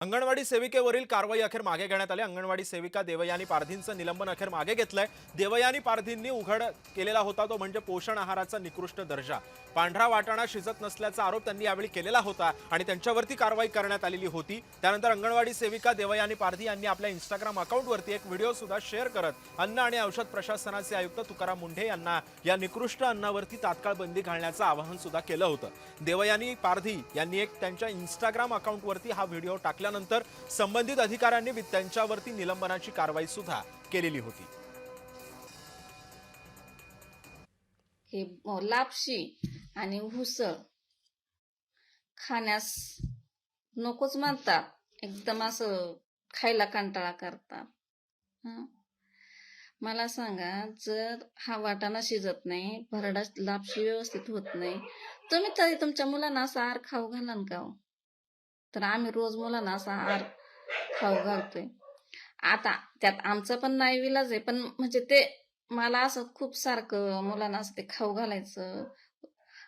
अंगणवाडी सेविकेवरील कारवाई अखेर मागे घेण्यात आली। अंगणवाडी सेविका देवयानी पारधींचं निलंबन अखेर मागे घेतलंय। देवयानी पारधींनी उघड केलेला होता तो म्हणजे पोषण आहाराचा निकृष्ट दर्जा। पांढरा वाटाणा शिजत नसल्याचा आरोप त्यांनी यावेळी केलेला होता आणि त्यांच्यावरती कारवाई करण्यात आलेली होती। त्यानंतर अंगणवाडी सेविका देवयानी पारधी यांनी आपल्या इंस्टाग्राम अकाउंटवरती एक व्हिडिओ सुद्धा शेअर करत अन्न आणि औषध प्रशासनाचे आयुक्त तुकाराम मुंढे यांना या निकृष्ट अन्नावरती तात्काळ बंदी घालण्याचं आवाहन सुद्धा केलं होतं। देवयानी पारधी यांनी एक त्यांच्या इंस्टाग्राम अकाउंटवरती हा व्हिडिओ टाकल्यानंतर संबंधित अधिकाऱ्यांनी त्यांच्यावरती निलंबनाची कारवाई सुद्धा केलेली होती। हे लापशी आणि उसळ खाण्यास नकोच म्हणतात, एकदम असं खायला कंटाळा करतात। मला सांगा, जर हा वाटाणा शिजत नाही, भरडा लापशी व्यवस्थित होत नाही, तुम्ही तरी तुमच्या मुलांना असा आहार खाऊ घालाल का हो? तर आम्ही रोज मुलांना असा आहार खाऊ घालतोय। आता त्यात आमचं पण नाही विलाज आहे, पण म्हणजे ते मला असं खूप सारखं मुलांना असं ते खाऊ घालायचं,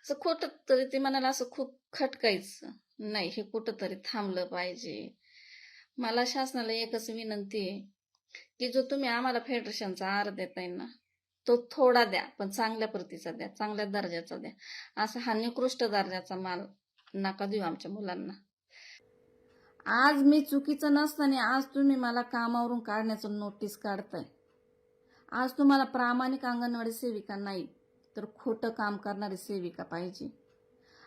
असं कुठं तरी ते मनाला असं खूप खटकायचं। नाही, हे कुठं तरी थांबलं पाहिजे। मला शासनाला एकच विनंती आहे की जो तुम्ही आम्हाला फेडरेशनचा आहार देताय ना, तो थोडा द्या, पण चांगल्या प्रतीचा द्या, चांगल्या दर्जाचा द्या। असा हा निकृष्ट दर्जाचा माल नका देऊ आमच्या मुलांना। आज मी चुकीचं नसताना आज तुम्ही मला कामावरून काढण्याचं नोटीस काढताय। आज तुम्हाला प्रामाणिक अंगणवाडी सेविका नाही तर खोटं काम करणारी सेविका पाहिजे।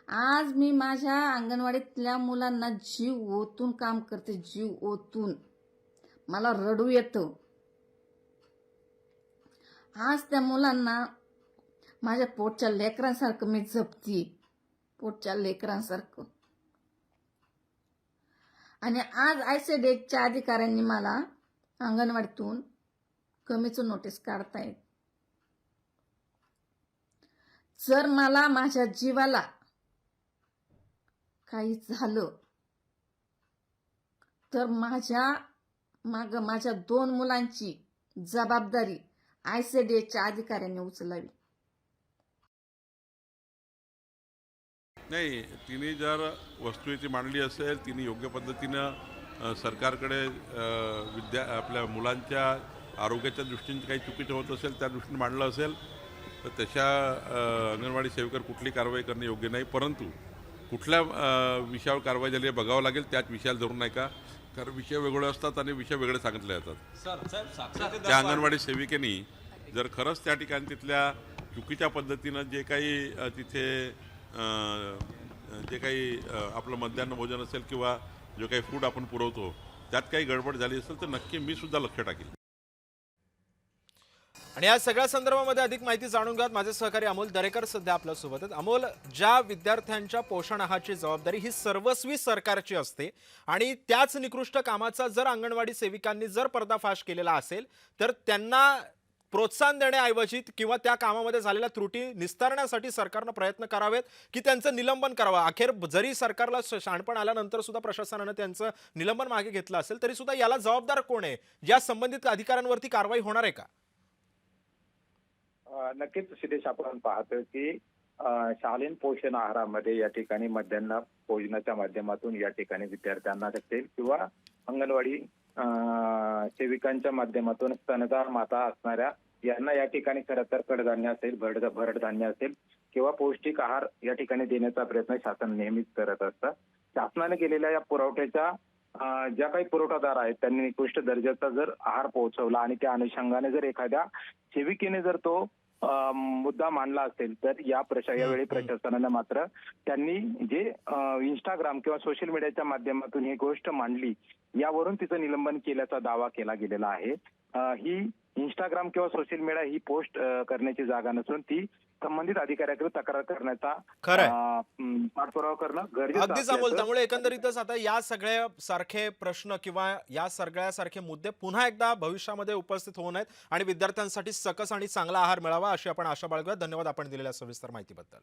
आज मी माझ्या अंगणवाडीतल्या मुलांना जीव ओतून काम करते, जीव ओतून। मला रडू येतं। आज त्या मुलांना माझ्या पोटच्या लेकरांसारखं मी जपते, पोटच्या लेकरांसारखं। आणि आज आयसीडीएसच्या अधिकाऱ्यांनी मला अंगणवाडीतून कमीचं नोटीस काढतायत। जर मला माझ्या जीवाला काही झालं तर माझ्या माझ्या 2 मुलांची जबाबदारी आयसीडीएसच्या अधिकाऱ्यांनी उचलावी। नाही, तिने जर वस्तुस्थिती मांडली असेल, तिने योग्य पद्धतीनं सरकारकडे आपल्या मुलांच्या आरोग्याच्या दृष्टीने काही चुकीचं होत असेल त्या दृष्टीने मांडलं असेल तर तशा अंगणवाडी सेविकावर कुठली कारवाई करणे योग्य नाही। परंतु कुठल्या विषयावर कारवाई झाली आहे बघावं लागेल, त्याच विषयाला धरून नाही का, कारण विषय वेगळे असतात आणि विषय वेगळे सांगितले जातात। त्या अंगणवाडी सेविकेनी जर खरंच त्या ठिकाणी तिथल्या चुकीच्या पद्धतीनं जे काही तिथे जे काही आपलं मध्यान्ह भोजन असेल किंवा जो काही फूड आपण पुरवतो त्यात काही गडबड झाली असेल तर नक्की मी सुद्धा लक्ष टाकेल। आणि या सगळ्या संदर्भामध्ये अधिक माहिती जाणून घ्यात माझे सहकारी अमोल दरेकर सध्या आपल्या सोबत आहेत। अमोल, ज्या विद्यार्थ्यांच्या पोषण आहाराची जबाबदारी ही सर्वस्वी सरकारची असते आणि त्याच निकृष्ट कामाचा जर अंगणवाडी सेविकांनी जर पर्दाफाश केलेला असेल तर त्यांना प्रोत्साहन देण्याऐवजी किंवा त्या कामामध्ये झालेल्या त्रुटी निस्तारण्यासाठी सरकारनं प्रयत्न करावेत की त्यांचं निलंबन करावं। अखेर जरी सरकारला शहाणपण आल्यानंतर सुद्धा प्रशासनानं त्यांचं निलंबन मागे घेतलं असेल तरी सुद्धा याला जबाबदार कोण आहे? या संबंधित अधिकाऱ्यांवरती कारवाई होणार आहे का? नक्कीच सिद्धेश, आपण पाहतो की शालीन पोषण आहारामध्ये या ठिकाणी मध्यान्ह भोजनाच्या माध्यमातून या ठिकाणी विद्यार्थ्यांना असेल किंवा अंगणवाडी सेविकांच्या माध्यमातून स्तनधार माता असणाऱ्या यांना या ठिकाणी खरं तर कडधान्य असेल, भरडधान्य असेल किंवा पौष्टिक आहार या ठिकाणी देण्याचा प्रयत्न शासन नेहमीच करत असतं। शासनाने केलेल्या या पुरवठ्याच्या ज्या काही पुरवठादार आहेत त्यांनी निकृष्ट दर्जाचा जर आहार पोहोचवला आणि त्या अनुषंगाने जर एखाद्या सेविकेने जर तो मुद्दा मांडला असेल तर यावेळी प्रशासनाने मात्र त्यांनी जे इंस्टाग्राम किंवा सोशल मीडियाच्या माध्यमातून ही गोष्ट मांडली यावरून तिचं निलंबन केल्याचा दावा केला गेलेला आहे। ही इंस्टाग्राम किंवा सोशल मीडिया ही पोस्ट करण्याची जागा नसून ती संबंधित अधिकाऱ्याकडे तक्रार करण्याचा पाठपुरावा करणं गरजेचं आहे। अगदीच अमोल, त्यामुळे एकंदरीतच आता या सगळ्या सारखे प्रश्न किंवा या सगळ्यासारखे मुद्दे पुन्हा एकदा भविष्यामध्ये उपस्थित होऊ नयेत आणि विद्यार्थ्यांसाठी सकस आणि चांगला आहार मिळावा अशी आपण आशा बाळगूया। धन्यवाद आपण दिलेल्या सविस्तर माहितीबद्दल।